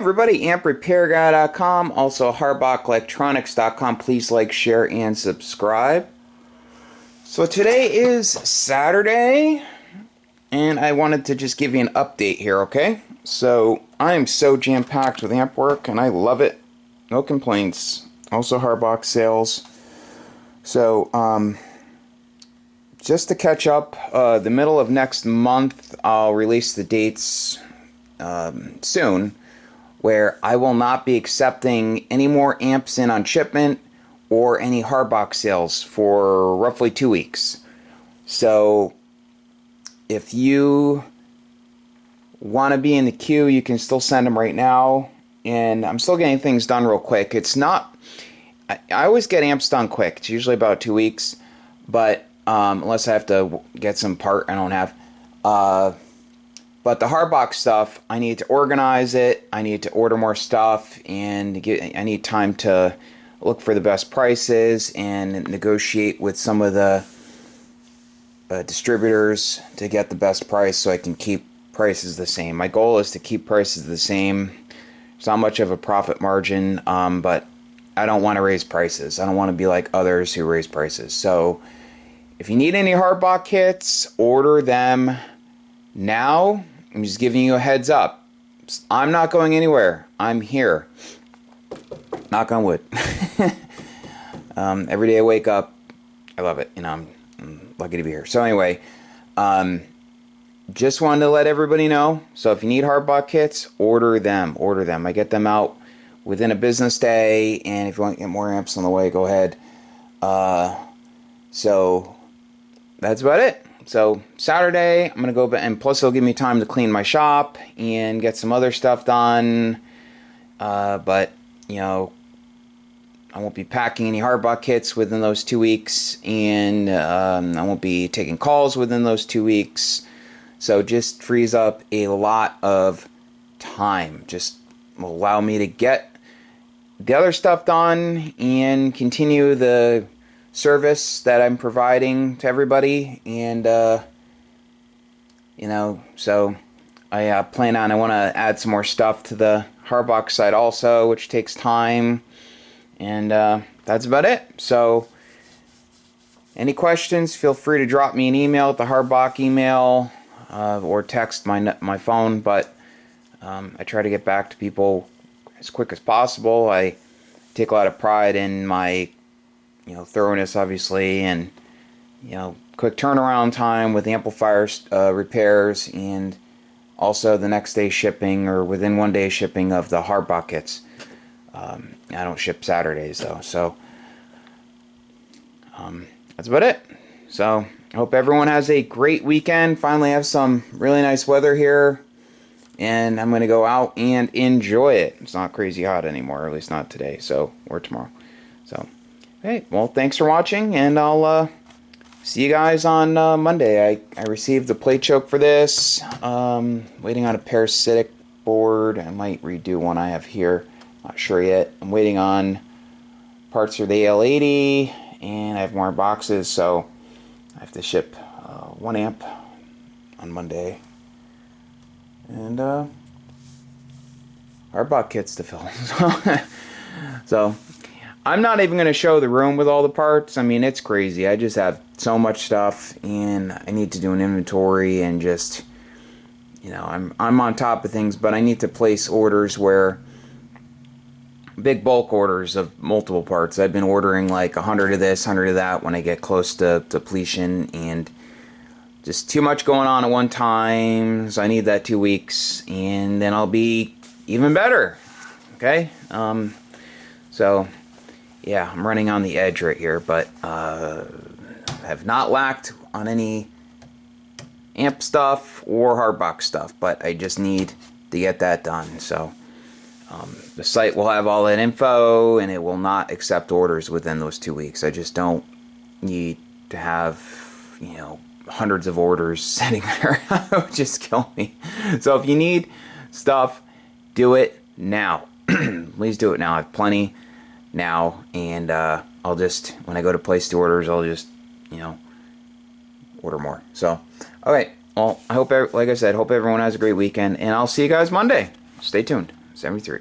Everybody, amprepairguy.com, also harbachellectronics.com. Please like, share, and subscribe. So today is Saturday, and I wanted to just give you an update here, okay? So I am so jam-packed with amp work, and I love it. No complaints. Also Harbach sales. So, just to catch up, the middle of next month, I'll release the dates soon, where I will not be accepting any more amps in on shipment or any Harbach sales for roughly 2 weeks. So if you want to be in the queue, you can still send them right now, and I'm still getting things done real quick. It's not, I always get amps done quick. It's usually about 2 weeks, but unless I have to get some part I don't have. But the Harbach stuff, I need to organize it, I need to order more stuff, and I need time to look for the best prices and negotiate with some of the distributors to get the best price so I can keep prices the same. My goal is to keep prices the same. It's not much of a profit margin, but I don't want to raise prices. I don't want to be like others who raise prices. So if you need any Harbach kits, order them now. I'm just giving you a heads up. I'm not going anywhere. I'm here. Knock on wood. Every day I wake up, I love it. You know, I'm lucky to be here. So anyway, just wanted to let everybody know. So if you need Harbach kits, order them. Order them. I get them out within a business day. And if you want to get more amps on the way, go ahead. So that's about it. So Saturday, I'm going to go back, and plus it'll give me time to clean my shop and get some other stuff done. But, you know, I won't be packing any Harbach kits within those 2 weeks, and I won't be taking calls within those 2 weeks. So just frees up a lot of time. Just will allow me to get the other stuff done and continue the service that I'm providing to everybody. And you know, so I I want to add some more stuff to the Harbach site also, which takes time. And that's about it. So any questions, feel free to drop me an email at the Harbach email, or text my phone. But I try to get back to people as quick as possible. I take a lot of pride in my thoroughness, obviously, and quick turnaround time with amplifiers repairs, and also the next day shipping or within 1 day shipping of the Harbach kits. I don't ship Saturdays though, so that's about it. So I hope everyone has a great weekend. Finally have some really nice weather here, and I'm going to go out and enjoy it. It's not crazy hot anymore, or at least not today, so or tomorrow. So hey, well, thanks for watching, and I'll see you guys on Monday. I received the plate choke for this. Waiting on a parasitic board. I might redo one I have here. Not sure yet. I'm waiting on parts for the AL80, and I have more boxes, so I have to ship 1 amp on Monday. And Harbach kits to fill. So I'm not even going to show the room with all the parts. I mean, it's crazy. I just have so much stuff, and I need to do an inventory, and just, I'm on top of things, but I need to place orders where big bulk orders of multiple parts. I've been ordering like 100 of this, 100 of that when I get close to depletion, and just too much going on at one time. So I need that 2 weeks, and then I'll be even better. Okay? So yeah, I'm running on the edge right here, but have not lacked on any amp stuff or Harbach stuff, but I just need to get that done. So the site will have all that info, and it will not accept orders within those 2 weeks. I just don't need to have, hundreds of orders sitting there. That would just kill me. So if you need stuff, do it now. Please do it now. I have plenty now, and I'll just, when I go to place the orders, I'll just, order more. So, alright, well, I hope, like I said, hope everyone has a great weekend, and I'll see you guys Monday. Stay tuned. 73.